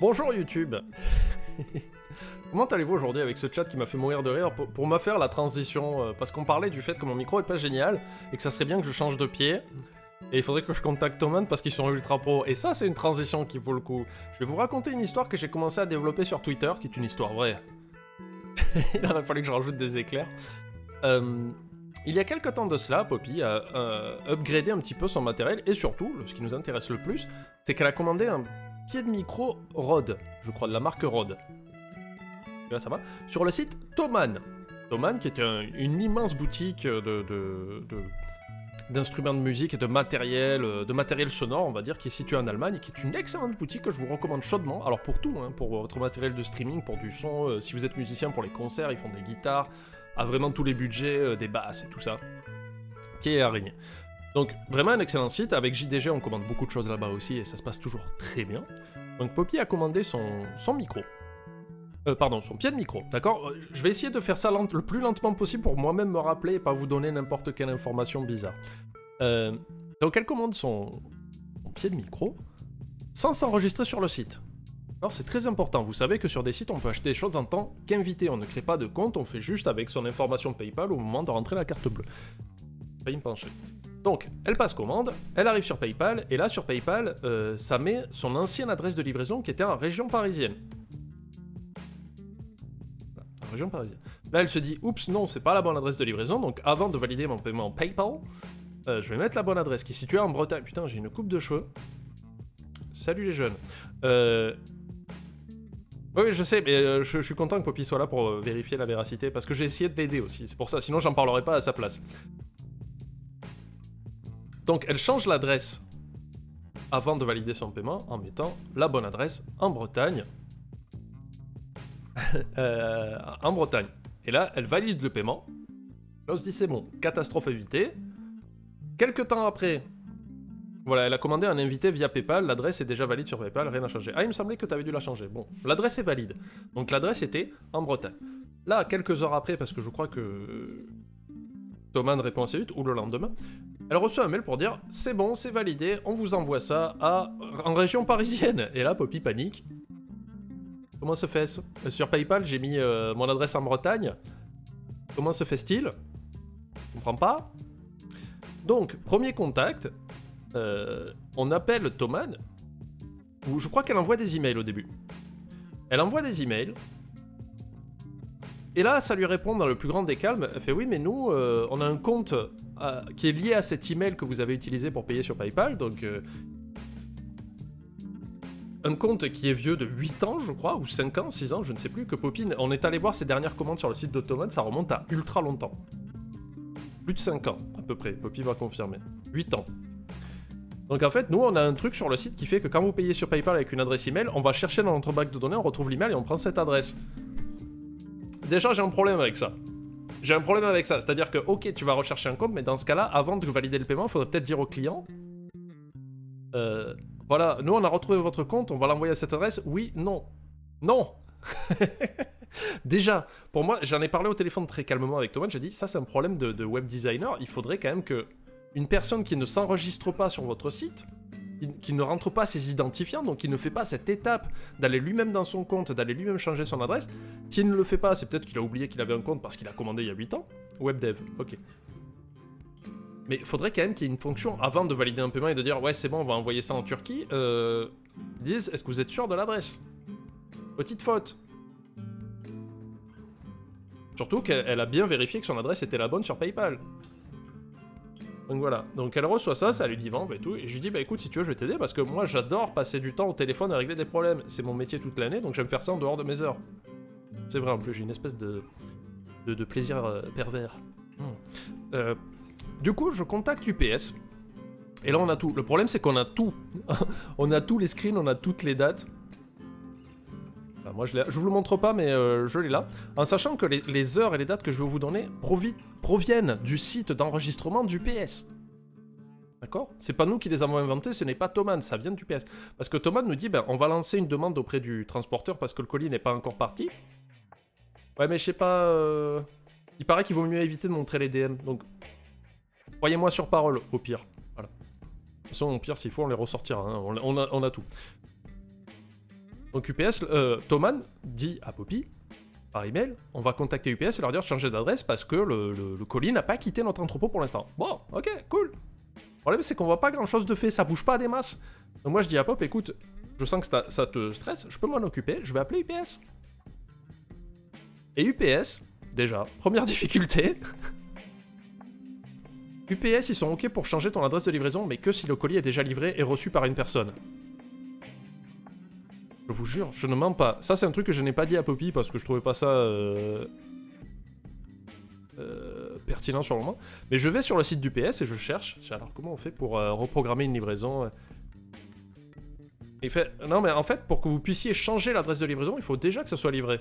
Bonjour YouTube. Comment allez-vous aujourd'hui avec ce chat qui m'a fait mourir de rire pour me faire la transition parce qu'on parlait du fait que mon micro est pas génial et que ça serait bien que je change de pied et il faudrait que je contacte Thomann parce qu'ils sont ultra pro et ça c'est une transition qui vaut le coup. Je vais vous raconter une histoire que j'ai commencé à développer sur Twitter qui est une histoire vraie. Il aurait fallu que je rajoute des éclairs. Il y a quelques temps de cela, Poppy a upgradé un petit peu son matériel et surtout, ce qui nous intéresse le plus, c'est qu'elle a commandé un pied de micro Rode, je crois de la marque Rode. Là ça va. Sur le site Thomann. Thomann qui est une immense boutique d'instruments de musique et de matériel sonore, on va dire, qui est située en Allemagne et qui est une excellente boutique que je vous recommande chaudement. Alors pour tout, hein, pour votre matériel de streaming, pour du son, si vous êtes musicien, pour les concerts, ils font des guitares, à vraiment tous les budgets, des basses et tout ça. Qui est araignée. Donc vraiment un excellent site, avec JDG on commande beaucoup de choses là-bas aussi et ça se passe toujours très bien. Donc Poppy a commandé son micro. Pardon, son pied de micro, d'accord? Je vais essayer de faire ça le plus lentement possible pour moi-même me rappeler et pas vous donner n'importe quelle information bizarre. Donc elle commande son pied de micro sans s'enregistrer sur le site. Alors c'est très important, vous savez que sur des sites on peut acheter des choses en tant qu'invité, on ne crée pas de compte, on fait juste avec son information PayPal au moment de rentrer la carte bleue. Failli me pencher. Donc, elle passe commande, elle arrive sur PayPal, et là sur PayPal, ça met son ancienne adresse de livraison qui était en région parisienne. Voilà, en région parisienne. Là elle se dit, oups, non, c'est pas la bonne adresse de livraison, donc avant de valider mon paiement PayPal, je vais mettre la bonne adresse qui est située en Bretagne. Putain, j'ai une coupe de cheveux. Salut les jeunes. Oui, je sais, mais je suis content que Poppy soit là pour vérifier la véracité, parce que j'ai essayé de l'aider aussi, c'est pour ça, sinon j'en parlerai pas à sa place. Donc elle change l'adresse avant de valider son paiement en mettant la bonne adresse en Bretagne. En Bretagne. Et là, elle valide le paiement. Là, on se dit c'est bon, catastrophe évitée. Quelques temps après, voilà, elle a commandé un invité via PayPal, l'adresse est déjà valide sur PayPal, rien n'a changé. Ah, il me semblait que tu avais dû la changer. Bon, l'adresse est valide. Donc l'adresse était en Bretagne. Là, quelques heures après, parce que je crois que Thomann répond assez vite, ou le lendemain, elle reçoit un mail pour dire « C'est bon, c'est validé, on vous envoie ça en région parisienne ». Et là, Poppy panique. Comment se fait-ce? Sur PayPal, j'ai mis mon adresse en Bretagne. Comment se fait-il? Je comprends pas. Donc, premier contact, on appelle Thomann, ou je crois qu'elle envoie des emails au début. Elle envoie des emails. Et là, ça lui répond dans le plus grand des calmes. Elle fait oui, mais nous, on a un compte qui est lié à cet email que vous avez utilisé pour payer sur PayPal. Donc, un compte qui est vieux de 8 ans, je crois, ou 5 ans, 6 ans, je ne sais plus, que Poppy, on est allé voir ses dernières commandes sur le site de Thomann, ça remonte à ultra longtemps. Plus de 5 ans, à peu près. Poppy va confirmer. 8 ans. Donc en fait, nous, on a un truc sur le site qui fait que quand vous payez sur PayPal avec une adresse email, on va chercher dans notre banque de données, on retrouve l'email et on prend cette adresse. Déjà, j'ai un problème avec ça. J'ai un problème avec ça. C'est-à-dire que, ok, tu vas rechercher un compte, mais dans ce cas-là, avant de valider le paiement, il faudrait peut-être dire au client... voilà, nous, on a retrouvé votre compte, on va l'envoyer à cette adresse. Oui, non. Non. Déjà, pour moi, j'en ai parlé au téléphone très calmement avec Thomann, j'ai dit, ça, c'est un problème de web designer. Il faudrait quand même que une personne qui ne s'enregistre pas sur votre site... qui ne rentre pas ses identifiants, donc qui ne fait pas cette étape d'aller lui-même dans son compte, d'aller lui-même changer son adresse. S'il ne le fait pas, c'est peut-être qu'il a oublié qu'il avait un compte parce qu'il a commandé il y a 8 ans. Webdev, ok. Mais il faudrait quand même qu'il y ait une fonction avant de valider un paiement et de dire « Ouais, c'est bon, on va envoyer ça en Turquie. Ils disent « Est-ce que vous êtes sûr de l'adresse ?» Petite faute. Surtout qu'elle a bien vérifié que son adresse était la bonne sur PayPal. Donc voilà, donc elle reçoit ça, ça lui dit vendre et tout, et je lui dis bah écoute si tu veux je vais t'aider parce que moi j'adore passer du temps au téléphone à régler des problèmes, c'est mon métier toute l'année donc j'aime faire ça en dehors de mes heures. C'est vrai en plus, j'ai une espèce de plaisir pervers. Du coup je contacte UPS, et là on a tout, le problème c'est qu'on a tout, on a tous les screens, on a toutes les dates. Enfin, moi je vous le montre pas mais je l'ai là, en sachant que les heures et les dates que je vais vous donner proviennent du site d'enregistrement d'UPS. D'accord? C'est pas nous qui les avons inventés, ce n'est pas Thomann, ça vient d'UPS. Parce que Thomann nous dit, ben, on va lancer une demande auprès du transporteur parce que le colis n'est pas encore parti. Ouais, mais je sais pas... Il paraît qu'il vaut mieux éviter de montrer les DM, donc... Croyez-moi sur parole, au pire. Voilà. De toute façon, au pire, s'il faut, on les ressortira, hein. On a tout. Donc UPS, Thomann dit à Poppy, par email, on va contacter UPS et leur dire de changer d'adresse parce que le colis n'a pas quitté notre entrepôt pour l'instant. Bon, ok, cool. Le problème c'est qu'on voit pas grand chose de fait, ça bouge pas des masses. Donc moi je dis à Pop, écoute, je sens que ça te stresse, je peux m'en occuper, je vais appeler UPS. Et UPS, déjà, première difficulté. UPS, ils sont ok pour changer ton adresse de livraison, mais que si le colis est déjà livré et reçu par une personne. Je vous jure, je ne mens pas. Ça, c'est un truc que je n'ai pas dit à Poppy parce que je trouvais pas ça pertinent sur le moment. Mais je vais sur le site d'UPS et je cherche. Alors, comment on fait pour reprogrammer une livraison Il fait... Non, mais en fait, pour que vous puissiez changer l'adresse de livraison, il faut déjà que ça soit livré.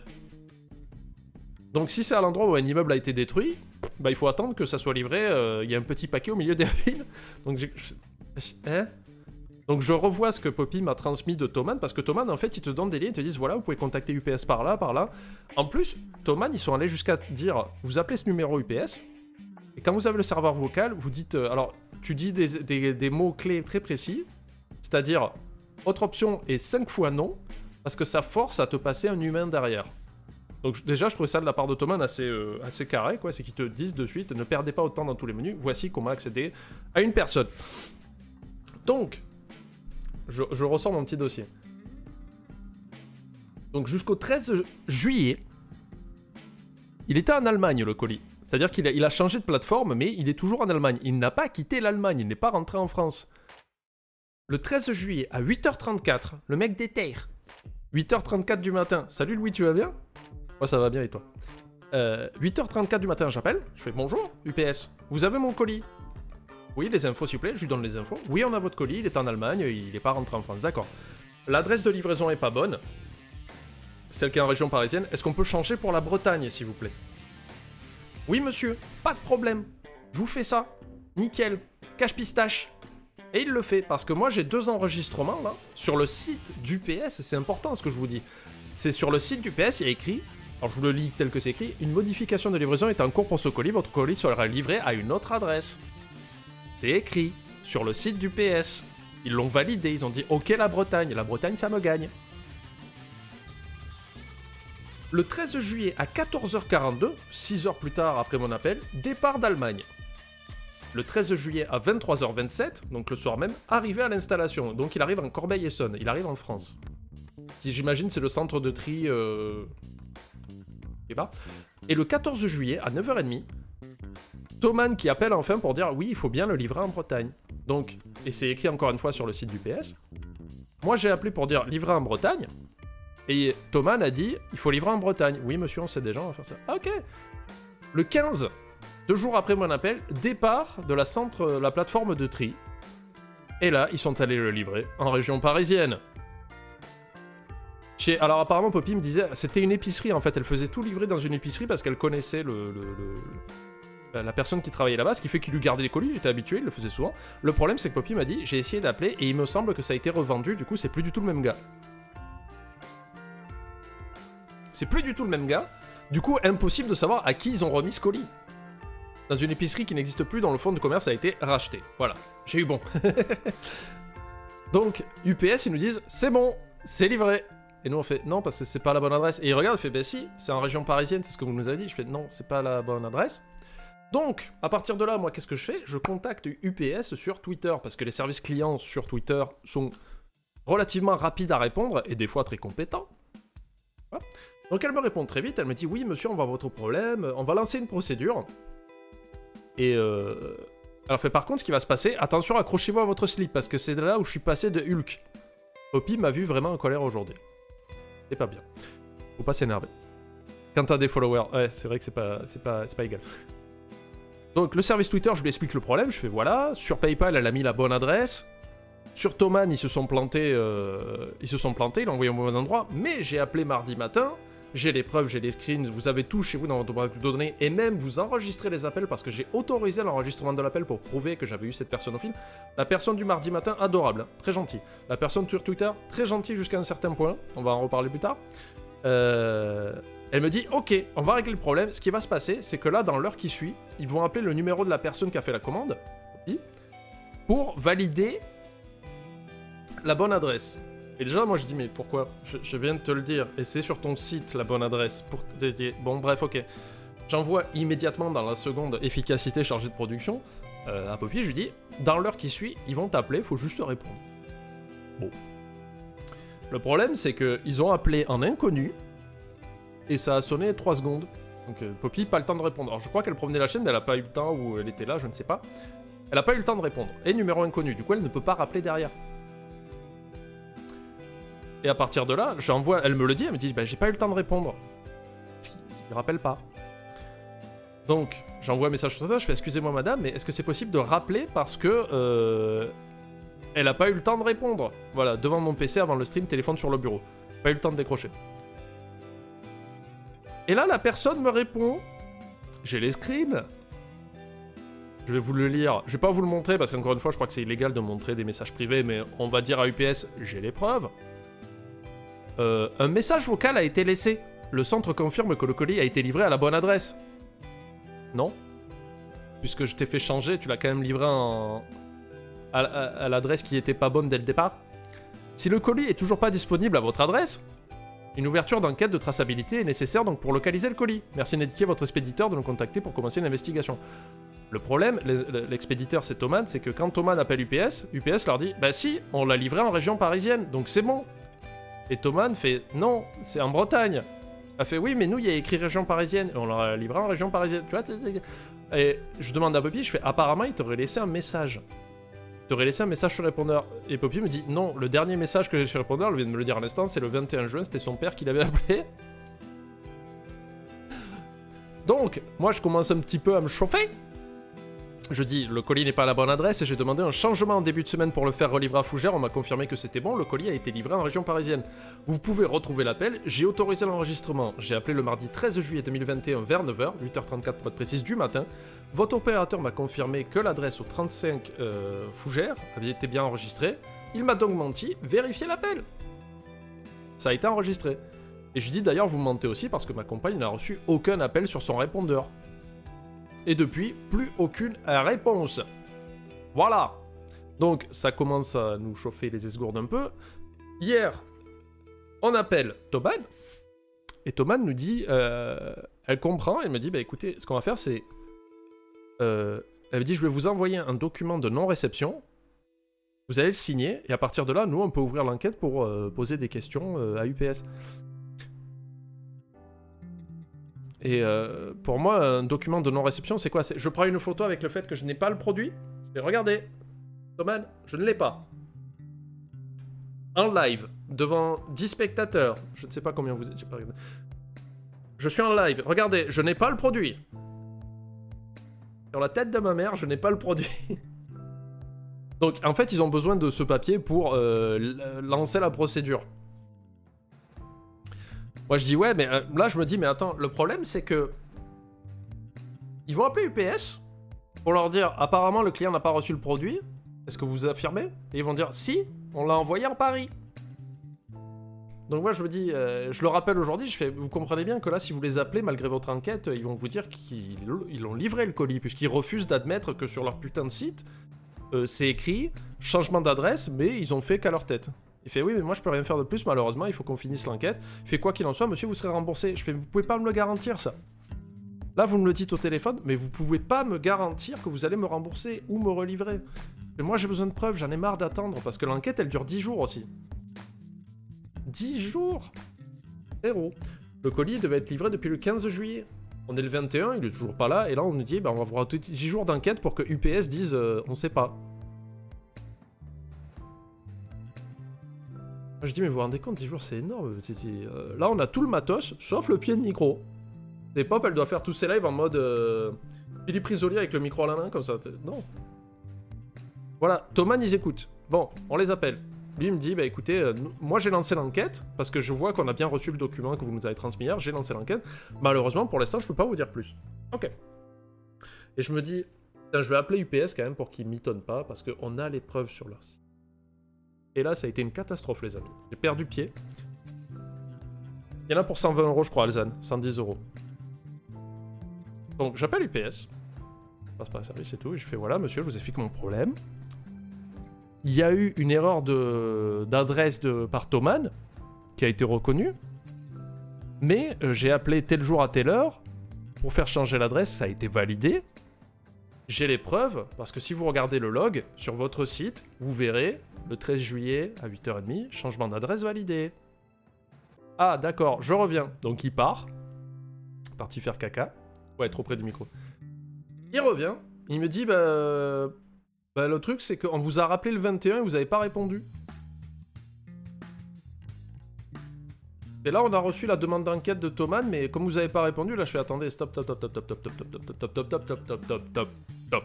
Donc, si c'est à l'endroit où un immeuble a été détruit, bah, il faut attendre que ça soit livré. Il y a un petit paquet au milieu des ruines. Donc, hein? Donc je revois ce que Poppy m'a transmis de Thomann, parce que Thomann, en fait, ils te donnent des liens, ils te disent, voilà, vous pouvez contacter UPS par là, par là. En plus, Thomann, ils sont allés jusqu'à dire, vous appelez ce numéro UPS, et quand vous avez le serveur vocal, vous dites, alors, tu dis des mots-clés très précis, c'est-à-dire, autre option est 5 fois non, parce que ça force à te passer un humain derrière. Donc déjà, je trouvais ça de la part de Thomann assez carré, quoi, c'est qu'ils te disent de suite, ne perdez pas autant dans tous les menus, voici comment accéder à une personne. Donc... Je ressors mon petit dossier. Donc jusqu'au 13 juillet, il était en Allemagne, le colis. C'est-à-dire qu'il a changé de plateforme, mais il est toujours en Allemagne. Il n'a pas quitté l'Allemagne, il n'est pas rentré en France. Le 13 juillet, à 8h34, le mec déterre. 8h34 du matin. Salut Louis, tu vas bien? Moi ça va bien et toi? 8h34 du matin, j'appelle. Je fais bonjour, UPS. Vous avez mon colis? Oui, les infos s'il vous plaît, je lui donne les infos. Oui, on a votre colis, il est en Allemagne, il n'est pas rentré en France, d'accord. L'adresse de livraison est pas bonne. Celle qui est en région parisienne. Est-ce qu'on peut changer pour la Bretagne, s'il vous plaît? Oui, monsieur, pas de problème. Je vous fais ça. Nickel. Cache pistache. Et il le fait, parce que moi j'ai 2 enregistrements, là, sur le site d'UPS, c'est important ce que je vous dis. C'est sur le site d'UPS, il y a écrit, alors je vous le lis tel que c'est écrit, une modification de livraison est en cours pour ce colis, votre colis sera livré à une autre adresse. C'est écrit sur le site du PS. Ils l'ont validé, ils ont dit ok la Bretagne ça me gagne. Le 13 juillet à 14h42, 6 heures plus tard après mon appel, départ d'Allemagne. Le 13 juillet à 23h27, donc le soir même, arrivé à l'installation. Donc il arrive en Corbeil-Essonnes, il arrive en France. Qui j'imagine c'est le centre de tri... Et le 14 juillet à 9h30, Thomann qui appelle enfin pour dire oui, il faut bien le livrer en Bretagne. Donc, et c'est écrit encore une fois sur le site du PS. Moi j'ai appelé pour dire livrer en Bretagne. Et Thomann a dit il faut livrer en Bretagne. Oui monsieur, on sait déjà, on va faire ça. Ah, ok. Le 15, 2 jours après mon appel, départ de la plateforme de tri. Et là, ils sont allés le livrer en région parisienne. Alors apparemment Poppy me disait, c'était une épicerie en fait, elle faisait tout livrer dans une épicerie parce qu'elle connaissait la personne qui travaillait là-bas, ce qui fait qu'il lui gardait les colis, j'étais habitué, il le faisait souvent. Le problème c'est que Poppy m'a dit, j'ai essayé d'appeler et il me semble que ça a été revendu, du coup c'est plus du tout le même gars. C'est plus du tout le même gars, du coup impossible de savoir à qui ils ont remis ce colis. Dans une épicerie qui n'existe plus, dont le fonds de commerce a été racheté. Voilà, j'ai eu bon. Donc UPS ils nous disent, c'est bon, c'est livré. Et nous on fait non parce que c'est pas la bonne adresse. Et il regarde, il fait bah si, c'est en région parisienne, c'est ce que vous nous avez dit. Je fais non, c'est pas la bonne adresse. Donc, à partir de là, moi qu'est-ce que je fais? Je contacte UPS sur Twitter, parce que les services clients sur Twitter sont relativement rapides à répondre, et des fois très compétents. Voilà. Donc elle me répond très vite, elle me dit oui monsieur, on va voir votre problème, on va lancer une procédure. Et alors fait par contre ce qui va se passer, attention accrochez-vous à votre slip, parce que c'est là où je suis passé de Hulk. Poppy m'a vu vraiment en colère aujourd'hui. C'est pas bien. Faut pas s'énerver. Quand t'as des followers, ouais, c'est vrai que c'est pas égal. Donc le service Twitter, je lui explique le problème, je fais voilà, sur PayPal, elle a mis la bonne adresse. Sur Thomann, ils se sont plantés, ils l'ont envoyé au mauvais endroit, mais j'ai appelé mardi matin, j'ai les preuves, j'ai les screens, vous avez tout chez vous dans votre base de données, et même vous enregistrez les appels parce que j'ai autorisé l'enregistrement de l'appel pour prouver que j'avais eu cette personne au fil. La personne du mardi matin, adorable, hein, très gentil. La personne sur Twitter, très gentille jusqu'à un certain point, on va en reparler plus tard. Elle me dit, ok, on va régler le problème. Ce qui va se passer, c'est que là, dans l'heure qui suit, ils vont appeler le numéro de la personne qui a fait la commande, pour valider la bonne adresse. Et déjà, moi je dis, mais pourquoi je viens de te le dire, et c'est sur ton site la bonne adresse. Bon, bref, ok. J'envoie immédiatement dans la seconde efficacité chargée de production à Poppy, je lui dis, dans l'heure qui suit, ils vont t'appeler, faut juste répondre. Bon. Le problème, c'est qu'ils ont appelé en inconnu, et ça a sonné 3 secondes. Donc Poppy, pas le temps de répondre. Alors je crois qu'elle promenait la chaîne, mais elle a pas eu le temps, ou elle était là, je ne sais pas. Elle a pas eu le temps de répondre. Et numéro inconnu, du coup elle ne peut pas rappeler derrière. Et à partir de là, j'envoie, elle me le dit, elle me dit, bah j'ai pas eu le temps de répondre. Il rappelle pas. Donc, j'envoie un message sur ça, je fais, excusez-moi madame, mais est-ce que c'est possible de rappeler parce que... elle a pas eu le temps de répondre. Voilà, devant mon PC, avant le stream, téléphone sur le bureau. Pas eu le temps de décrocher. Et là, la personne me répond. J'ai les screens. Je vais vous le lire. Je vais pas vous le montrer parce qu'encore une fois, je crois que c'est illégal de montrer des messages privés, mais on va dire à UPS, j'ai les preuves. Un message vocal a été laissé. Le centre confirme que le colis a été livré à la bonne adresse. Non. Puisque je t'ai fait changer, tu l'as quand même livré à l'adresse qui était pas bonne dès le départ. Si le colis est toujours pas disponible à votre adresse, une ouverture d'enquête de traçabilité est nécessaire donc pour localiser le colis. Merci d'indiquer votre expéditeur de nous contacter pour commencer l'investigation. Le problème, l'expéditeur c'est Thomann, c'est que quand Thomann appelle UPS, UPS leur dit « Bah si, on l'a livré en région parisienne, donc c'est bon ». Et Thomann fait « Non, c'est en Bretagne ». Elle fait « Oui, mais nous, il y a écrit région parisienne, et on l'a livré en région parisienne. » Tu vois, et je demande à Poppy, je fais « Apparemment, il t'aurait laissé un message. » Il t'aurait laissé un message sur répondeur. Et Poppy me dit « Non, le dernier message que j'ai sur répondeur, elle vient de me le dire à l'instant, c'est le 21 juin, c'était son père qui l'avait appelé. » Donc, moi, je commence un petit peu à me chauffer. Je dis, le colis n'est pas à la bonne adresse et j'ai demandé un changement en début de semaine pour le faire relivrer à Fougères. On m'a confirmé que c'était bon, le colis a été livré en région parisienne. Vous pouvez retrouver l'appel, j'ai autorisé l'enregistrement. J'ai appelé le mardi 13 juillet 2021 vers 9h, 8h34 pour être précise du matin. Votre opérateur m'a confirmé que l'adresse au 35 Fougères avait été bien enregistrée. Il m'a donc menti, vérifiez l'appel. Ça a été enregistré. Et je lui dis d'ailleurs, vous mentez aussi parce que ma compagne n'a reçu aucun appel sur son répondeur. Et depuis, plus aucune réponse. Voilà. Donc, ça commence à nous chauffer les esgourdes un peu. Hier, on appelle Thomann. Et Thomann nous dit... elle comprend, elle me dit, bah écoutez, ce qu'on va faire, c'est... elle me dit, je vais vous envoyer un document de non-réception. Vous allez le signer. Et à partir de là, nous, on peut ouvrir l'enquête pour poser des questions à UPS. Et pour moi, un document de non-réception, c'est quoi? Je prends une photo avec le fait que je n'ai pas le produit. Et regardez, Thomann, je ne l'ai pas. En live, devant 10 spectateurs. Je ne sais pas combien vous êtes. Je suis en live. Regardez, je n'ai pas le produit. Sur la tête de ma mère, je n'ai pas le produit. Donc, en fait, ils ont besoin de ce papier pour lancer la procédure. Moi je dis ouais, mais là je me dis mais attends, le problème c'est que ils vont appeler UPS pour leur dire apparemment le client n'a pas reçu le produit. Est-ce que vous affirmez? Et ils vont dire si, on l'a envoyé en Paris. Donc moi je me dis, je le rappelle aujourd'hui, je fais, vous comprenez bien que là si vous les appelez malgré votre enquête, ils vont vous dire qu'ils ont livré le colis puisqu'ils refusent d'admettre que sur leur putain de site, c'est écrit changement d'adresse, mais ils ont fait qu'à leur tête. Il fait oui mais moi je peux rien faire de plus malheureusement, il faut qu'on finisse l'enquête. Il fait quoi qu'il en soit, monsieur vous serez remboursé. Je fais vous pouvez pas me le garantir ça. Là vous me le dites au téléphone, mais vous pouvez pas me garantir que vous allez me rembourser ou me relivrer. Mais moi j'ai besoin de preuves, j'en ai marre d'attendre parce que l'enquête elle dure 10 jours aussi. 10 jours. Héros. Le colis devait être livré depuis le 15 juillet. On est le 21, il est toujours pas là et là on nous dit bah on va avoir 10 jours d'enquête pour que UPS dise on sait pas. Je dis mais vous vous rendez compte, 10 jours c'est énorme. Là on a tout le matos, sauf le pied de micro. Et Pop elle doit faire tous ses lives en mode Philippe Risoli avec le micro à la main comme ça. Non. Voilà, Thomann ils écoutent. Bon, on les appelle. Lui il me dit bah écoutez, moi j'ai lancé l'enquête parce que je vois qu'on a bien reçu le document que vous nous avez transmis hier, j'ai lancé l'enquête. Malheureusement pour l'instant je peux pas vous dire plus. Ok. Et je me dis, putain, je vais appeler UPS quand même pour qu'ils mitonnent pas parce qu'on a les preuves sur leur site. Et là, ça a été une catastrophe, les amis. J'ai perdu pied. Il y en a pour 120 € je crois, Alzane. 110 €. Donc, j'appelle UPS. Je passe par le service et tout. Et je fais, voilà, monsieur, je vous explique mon problème. il y a eu une erreur d'adresse par Thomann, qui a été reconnue, mais j'ai appelé tel jour à telle heure, pour faire changer l'adresse, ça a été validé. J'ai les preuves, parce que si vous regardez le log sur votre site, vous verrez, le 13 juillet à 8h30, changement d'adresse validé. Ah, d'accord, je reviens. Donc il part. Parti faire caca. Ouais, trop près du micro. Il revient. Il me dit, le truc, c'est qu'on vous a rappelé le 21 et vous n'avez pas répondu. Et là, on a reçu la demande d'enquête de Thomann, mais comme vous n'avez pas répondu, là, je fais attendez, stop, stop, stop, stop, stop, stop, stop, stop, stop, stop, stop, stop, stop, stop, stop, stop.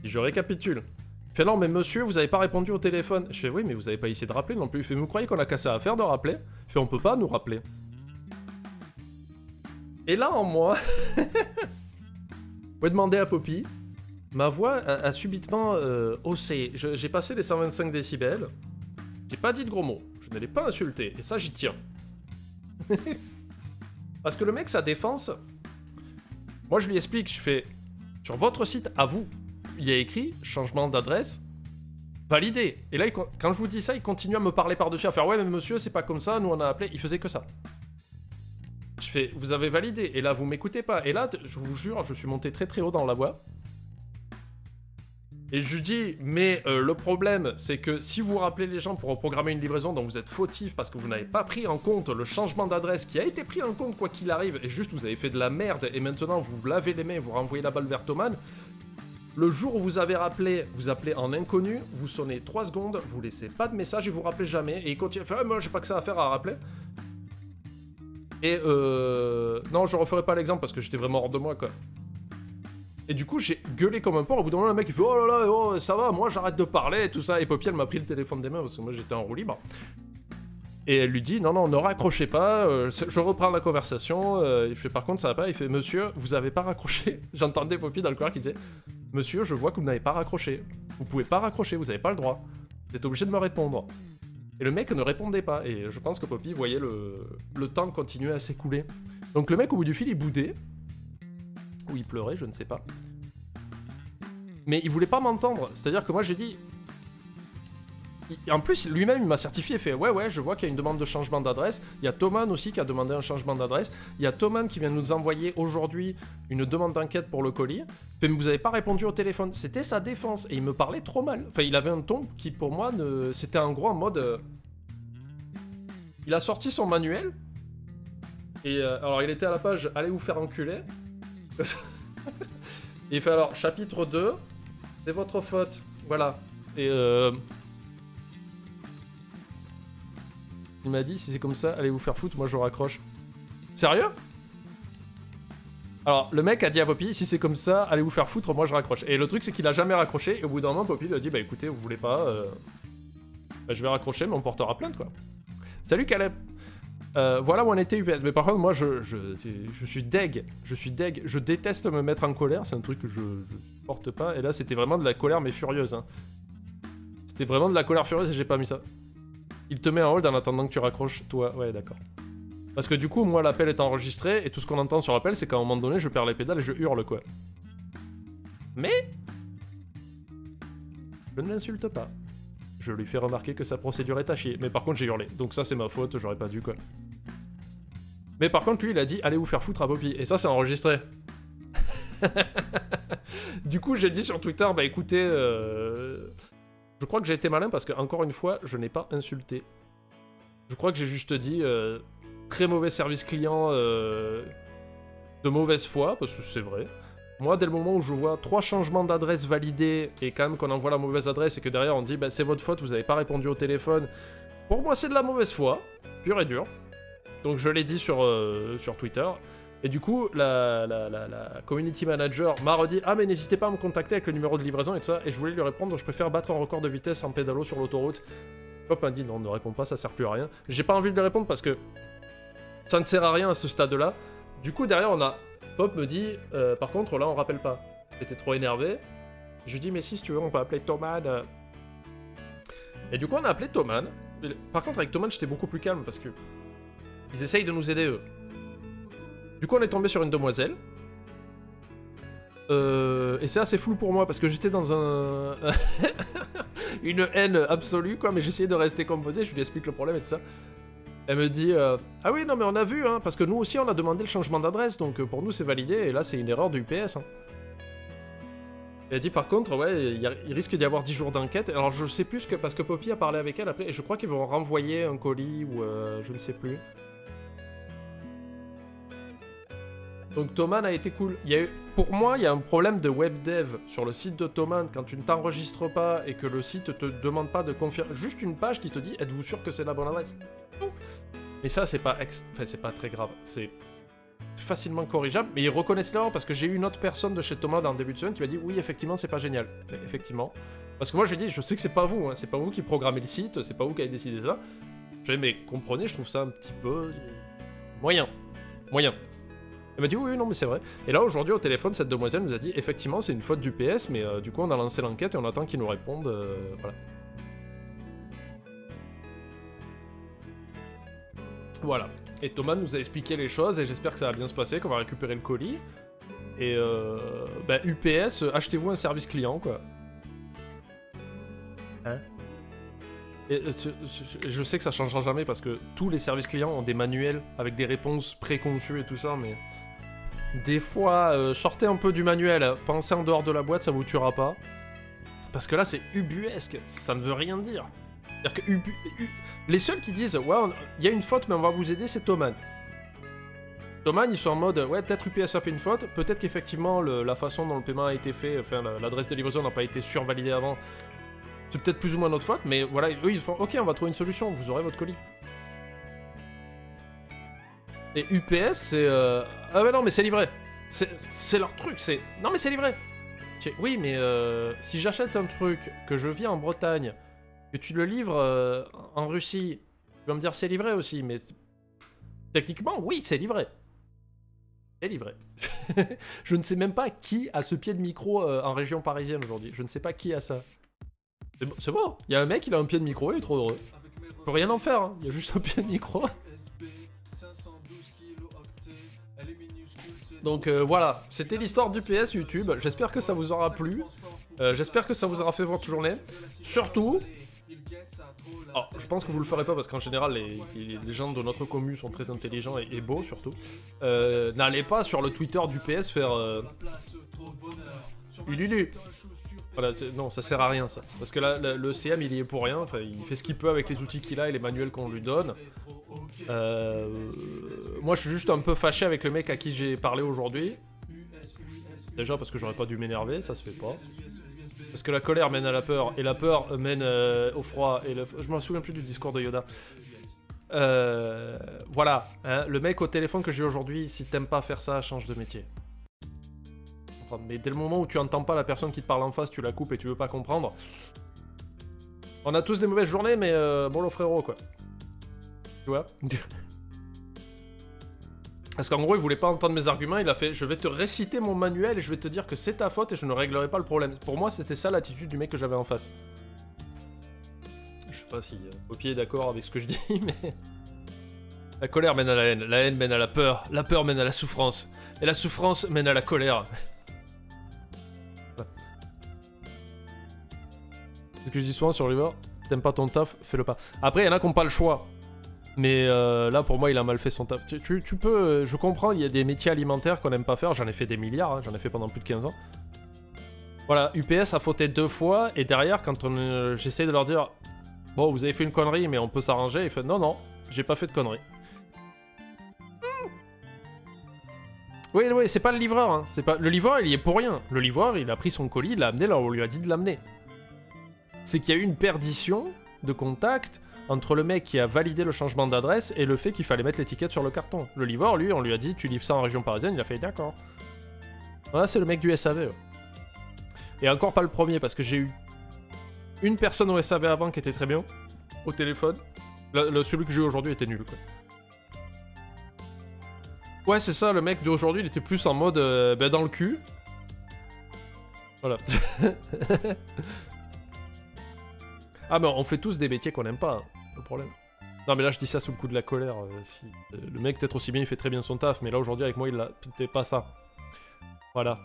Et je récapitule. Il fait non, mais monsieur, vous n'avez pas répondu au téléphone. Je fais oui, mais vous n'avez pas essayé de rappeler non plus. Il fait, vous croyez qu'on a cassé à faire de rappeler? Il fait, on peut pas nous rappeler. Et là, en moi, vous pouvez demander à Poppy. Ma voix a subitement haussé. J'ai passé les 125 décibels. J'ai pas dit de gros mots. Je ne l'ai pas insulté. Et ça, j'y tiens. Parce que le mec, sa défense... Moi, je lui explique. Je fais... Sur votre site, à vous, il y a écrit changement d'adresse validé. Et là, quand je vous dis ça, il continue à me parler par-dessus, à faire ouais, mais monsieur, c'est pas comme ça, nous on a appelé. Il faisait que ça. Je fais, vous avez validé. Et là, vous m'écoutez pas. Et là, je vous jure, je suis monté très très haut dans la voix. Et je lui dis, mais le problème, c'est que si vous rappelez les gens pour reprogrammer une livraison dont vous êtes fautif parce que vous n'avez pas pris en compte le changement d'adresse qui a été pris en compte quoi qu'il arrive, et juste vous avez fait de la merde, et maintenant vous vous lavez les mains et vous renvoyez la balle vers Thomann, le jour où vous avez rappelé, vous appelez en inconnu, vous sonnez 3 secondes, vous laissez pas de message et vous rappelez jamais, et il continue à faire, moi j'ai pas que ça à faire à rappeler. Et non, je referai pas l'exemple parce que j'étais vraiment hors de moi quoi. Et du coup, j'ai gueulé comme un porc. Au bout d'un moment, le mec, il fait oh là là, oh, ça va, moi j'arrête de parler et tout ça. Et Poppy, elle m'a pris le téléphone des mains parce que moi j'étais en roue libre. Et elle lui dit non, non, ne raccrochez pas, je reprends la conversation. Il fait par contre, ça va pas. Il fait monsieur, vous avez pas raccroché. J'entendais Poppy dans le couloir qui disait monsieur, je vois que vous n'avez pas raccroché. Vous pouvez pas raccrocher, vous avez pas le droit. Vous êtes obligé de me répondre. Et le mec ne répondait pas. Et je pense que Poppy voyait le temps continuer à s'écouler. Donc le mec, au bout du fil, il boudait. Ou il pleurait, je ne sais pas. Mais il voulait pas m'entendre. C'est-à-dire que moi, j'ai dit... En plus, lui-même, il m'a certifié, il fait « Ouais, je vois qu'il y a une demande de changement d'adresse. Il y a Thomann aussi qui a demandé un changement d'adresse. Il y a Thomann qui vient nous envoyer aujourd'hui une demande d'enquête pour le colis. Mais vous avez pas répondu au téléphone. » C'était sa défense. Et il me parlait trop mal. Enfin, il avait un ton qui, pour moi, c'était en gros en mode... Il a sorti son manuel. Et alors, il était à la page « Allez vous faire enculer ». Et il fait alors, chapitre 2, c'est votre faute. Voilà. Et il m'a dit, si c'est comme ça, allez vous faire foutre, moi je raccroche. Sérieux? Alors, le mec a dit à Poppy, si c'est comme ça, allez vous faire foutre, moi je raccroche. Et le truc, c'est qu'il a jamais raccroché. Et au bout d'un moment, Poppy lui a dit, bah écoutez, vous voulez pas, je vais raccrocher, mais on portera plainte, quoi. Salut Caleb. Voilà où on était UPS. Mais par contre, moi, je suis deg. Je suis deg. Je déteste me mettre en colère. C'est un truc que je supporte pas. Et là, c'était vraiment de la colère, mais furieuse. Hein. C'était vraiment de la colère furieuse et j'ai pas mis ça. Il te met en hold en attendant que tu raccroches, toi. Ouais, d'accord. Parce que du coup, moi, l'appel est enregistré. Et tout ce qu'on entend sur l'appel, c'est qu'à un moment donné, je perds les pédales et je hurle, quoi. Mais... je ne l'insulte pas. Je lui fais remarquer que sa procédure est à chier. Mais par contre, j'ai hurlé. Donc ça, c'est ma faute. J'aurais pas dû, quoi. Mais par contre, lui, il a dit, allez vous faire foutre à Poppy. Et ça, c'est enregistré. Du coup, j'ai dit sur Twitter, bah écoutez, je crois que j'ai été malin parce que, encore une fois, je n'ai pas insulté. Je crois que j'ai juste dit, très mauvais service client de mauvaise foi, parce que c'est vrai. Moi, dès le moment où je vois 3 changements d'adresse validés, et quand même qu'on envoie la mauvaise adresse, et que derrière on dit, bah c'est votre faute, vous avez pas répondu au téléphone, pour moi c'est de la mauvaise foi, pure et dure. Donc je l'ai dit sur Twitter, et du coup, la community manager m'a redit, ah mais n'hésitez pas à me contacter avec le numéro de livraison et tout ça, et je voulais lui répondre, je préfère battre un record de vitesse en pédalo sur l'autoroute. Hop, m'a dit, non, ne réponds pas, ça sert plus à rien. J'ai pas envie de lui répondre parce que ça ne sert à rien à ce stade-là. Du coup, derrière, on a... Pop me dit, par contre, là, on rappelle pas. J'étais trop énervé. Je lui dis, mais si tu veux, on peut appeler Thomann. Et du coup, on a appelé Thomann. Par contre, avec Thomann, j'étais beaucoup plus calme parce que... ils essayent de nous aider, eux. Du coup, on est tombé sur une demoiselle. Et c'est assez flou pour moi parce que j'étais dans un... une haine absolue quoi, mais j'essayais de rester composé, je lui explique le problème et tout ça. Elle me dit ah oui non mais on a vu hein, parce que nous aussi on a demandé le changement d'adresse donc pour nous c'est validé et là c'est une erreur du UPS. Hein. Elle dit par contre ouais il risque d'y avoir 10 jours d'enquête. Alors je sais plus que parce que Poppy a parlé avec elle après et je crois qu'ils vont renvoyer un colis ou je ne sais plus. Donc Thomann a été cool. Pour moi, il y a un problème de web dev sur le site de Thomann quand tu ne t'enregistres pas et que le site te demande pas de confirmer. Juste une page qui te dit êtes-vous sûr que c'est la bonne adresse? Mais ça, c'est pas, c'est pas très grave. C'est facilement corrigeable. Mais ils reconnaissent l'erreur parce que j'ai eu une autre personne de chez Thomann en début de semaine qui m'a dit oui, effectivement, c'est pas génial. Effectivement. Parce que moi, je lui ai dit je sais que c'est pas vous, hein, c'est pas vous qui programmez le site, c'est pas vous qui avez décidé ça. Je lui ai dit mais comprenez, je trouve ça un petit peu moyen. Moyen. Elle m'a dit oui, non mais c'est vrai. Et là aujourd'hui au téléphone cette demoiselle nous a dit effectivement c'est une faute du PS mais du coup on a lancé l'enquête et on attend qu'ils nous répondent, voilà. Voilà. Et Thomas nous a expliqué les choses et j'espère que ça va bien se passer, qu'on va récupérer le colis. Et bah UPS, achetez-vous un service client quoi. Hein? Et, je sais que ça changera jamais parce que tous les services clients ont des manuels avec des réponses préconçues et tout ça mais... Des fois, sortez un peu du manuel, hein. Pensez en dehors de la boîte, ça vous tuera pas. Parce que là, c'est ubuesque, ça ne veut rien dire. C'est-à-dire que les seuls qui disent « Ouais, il y a une faute, mais on va vous aider », c'est Thomann. Thomann, ils sont en mode « Ouais, peut-être UPS a fait une faute, peut-être qu'effectivement, la façon dont le paiement a été fait, enfin, l'adresse de livraison n'a pas été survalidée avant. C'est peut-être plus ou moins notre faute, mais voilà, eux, ils font « Ok, on va trouver une solution, vous aurez votre colis. » Et UPS, c'est... Ah mais non, mais c'est livré. C'est leur truc, c'est... Non mais c'est livré. Oui, mais si j'achète un truc, que je vis en Bretagne, que tu le livres en Russie, tu vas me dire c'est livré aussi, mais... Techniquement, oui, c'est livré. C'est livré. Je ne sais même pas qui a ce pied de micro en région parisienne aujourd'hui. Je ne sais pas qui a ça. C'est bon. Il y a un mec, il a un pied de micro, il est trop heureux. Il peut rien en faire, hein. Il y a juste un pied de micro. Donc voilà, c'était l'histoire du PS YouTube, j'espère que ça vous aura plu, j'espère que ça vous aura fait votre journée, surtout, alors, je pense que vous le ferez pas parce qu'en général les gens de notre commu sont très intelligents et beaux surtout, n'allez pas sur le Twitter du PS faire Ululu. Voilà, non, ça sert à rien ça, parce que là le CM il y est pour rien, enfin, il fait ce qu'il peut avec les outils qu'il a et les manuels qu'on lui donne. Moi je suis juste un peu fâché avec le mec à qui j'ai parlé aujourd'hui. Déjà parce que j'aurais pas dû m'énerver, ça se fait pas. Parce que la colère mène à la peur, et la peur mène au froid, et je m'en souviens plus du discours de Yoda. Voilà, hein, le mec au téléphone que j'ai eu aujourd'hui, si t'aimes pas faire ça, change de métier. Mais dès le moment où tu entends pas la personne qui te parle en face, tu la coupes et tu veux pas comprendre. On a tous des mauvaises journées, mais bon le frérot quoi. Tu vois? Parce qu'en gros, il voulait pas entendre mes arguments, il a fait « Je vais te réciter mon manuel et je vais te dire que c'est ta faute et je ne réglerai pas le problème. » Pour moi, c'était ça l'attitude du mec que j'avais en face. Je sais pas si Poppy est d'accord avec ce que je dis, mais... La colère mène à la haine mène à la peur mène à la souffrance, et la souffrance mène à la colère. C'est ce que je dis souvent sur Oliver, t'aimes pas ton taf, fais-le pas. Après, il y en a qui n'ont pas le choix. Mais là, pour moi, il a mal fait son taf. Tu peux... je comprends, il y a des métiers alimentaires qu'on n'aime pas faire. J'en ai fait des milliards, hein, j'en ai fait pendant plus de 15 ans. Voilà, UPS a fauté 2 fois, et derrière, quand j'essaie de leur dire « Bon, vous avez fait une connerie, mais on peut s'arranger », il fait « Non, non, j'ai pas fait de connerie. » Oui, oui, c'est pas le livreur, hein. Le livreur, il y est pour rien. Le livreur, il a pris son colis, il l'a amené là où on lui a dit de l'amener. C'est qu'il y a eu une perdition de contact entre le mec qui a validé le changement d'adresse et le fait qu'il fallait mettre l'étiquette sur le carton. Le livreur, lui, on lui a dit tu livres ça en région parisienne, il a fait d'accord. Voilà, c'est le mec du SAV. Et encore pas le premier, parce que j'ai eu une personne au SAV avant qui était très bien, au téléphone. Celui que j'ai eu aujourd'hui était nul, quoi. Ouais, c'est ça, le mec d'aujourd'hui, il était plus en mode ben, dans le cul. Voilà. Ah, mais on fait tous des métiers qu'on n'aime pas, hein, le problème. Non, mais là, je dis ça sous le coup de la colère. Le mec, peut-être aussi bien, il fait très bien son taf, mais là, aujourd'hui, avec moi, il a... C'était pas ça. Voilà.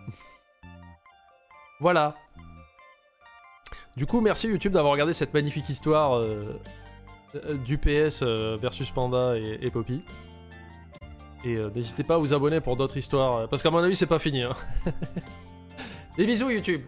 Voilà. Du coup, merci YouTube d'avoir regardé cette magnifique histoire du PS versus Panda et Poppy. Et n'hésitez pas à vous abonner pour d'autres histoires, parce qu'à mon avis, c'est pas fini. Hein. Des bisous YouTube.